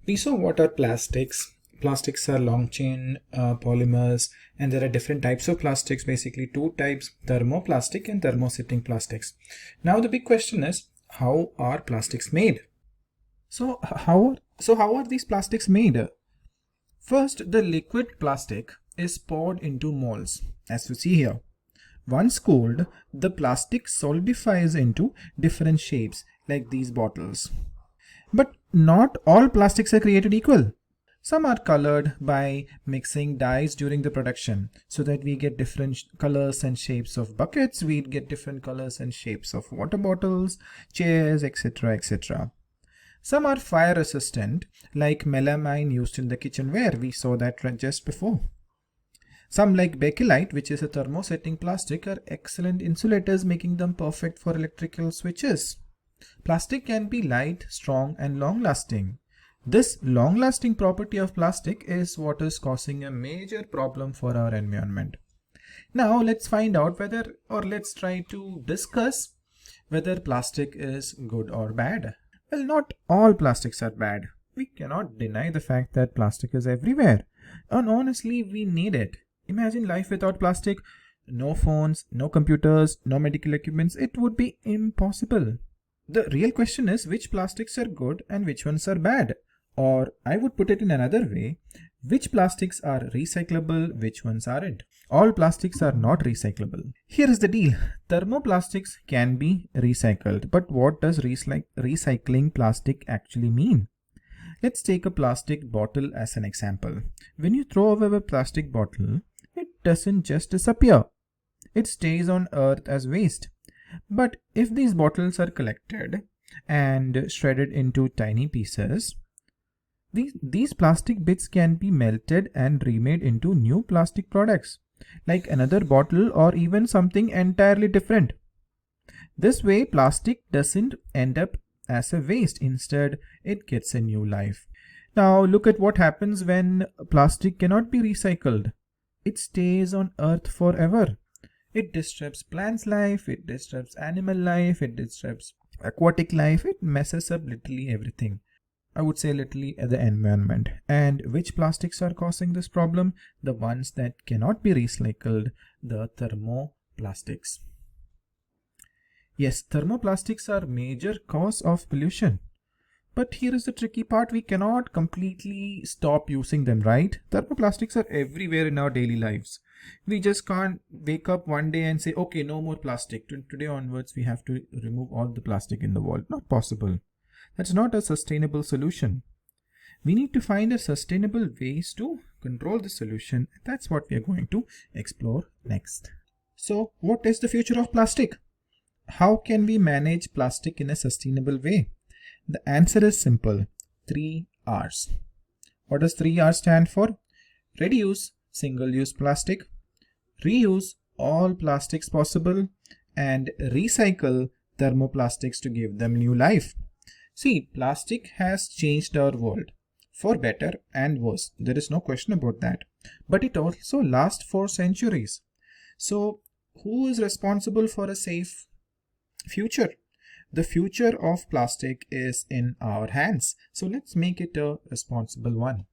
We saw what are plastics. Plastics are long chain polymers, and there are different types of plastics, basically two types, thermoplastic and thermosetting plastics. Now the big question is, how are plastics made? So how are these plastics made? First, the liquid plastic is poured into molds, as you see here. Once cooled, the plastic solidifies into different shapes like these bottles. But not all plastics are created equal. Some are colored by mixing dyes during the production so that we get different colors and shapes of buckets, we get different colors and shapes of water bottles, chairs, etc. etc. Some are fire resistant like melamine used in the kitchenware. We saw that just before. Some like Bakelite, which is a thermosetting plastic, are excellent insulators, making them perfect for electrical switches. Plastic can be light, strong, and long-lasting. This long-lasting property of plastic is what is causing a major problem for our environment. Now let's find out let's try to discuss whether plastic is good or bad. Well, not all plastics are bad. We cannot deny the fact that plastic is everywhere. And honestly, we need it. Imagine life without plastic. No phones, no computers, no medical equipments. It would be impossible. The real question is which plastics are good and which ones are bad. Or I would put it in another way, which plastics are recyclable, which ones aren't. All plastics are not recyclable. Here is the deal. Thermoplastics can be recycled, but what does recycling plastic actually mean? Let's take a plastic bottle as an example. When you throw away a plastic bottle, it doesn't just disappear. It stays on earth as waste. But if these bottles are collected and shredded into tiny pieces, these plastic bits can be melted and remade into new plastic products, like another bottle or even something entirely different. This way, plastic doesn't end up as a waste. Instead, it gets a new life. Now, look at what happens when plastic cannot be recycled. It stays on Earth forever. It disrupts plants' life, it disrupts animal life, it disrupts aquatic life, it messes up literally everything. I would say literally the environment. And which plastics are causing this problem? The ones that cannot be recycled, the thermoplastics. Yes, thermoplastics are major cause of pollution. But here is the tricky part, we cannot completely stop using them, right? Thermoplastics are everywhere in our daily lives. We just can't wake up one day and say, okay, no more plastic. Today onwards, we have to remove all the plastic in the world. Not possible. That's not a sustainable solution. We need to find a sustainable ways to control the solution. That's what we are going to explore next. So, what is the future of plastic? How can we manage plastic in a sustainable way? The answer is simple. 3 R's. What does 3 R's stand for? Reduce single-use plastic, reuse all plastics possible, and recycle thermoplastics to give them new life. See, plastic has changed our world for better and worse. There is no question about that. But it also lasts for centuries. So, who is responsible for a safe future? The future of plastic is in our hands. So let's make it a responsible one.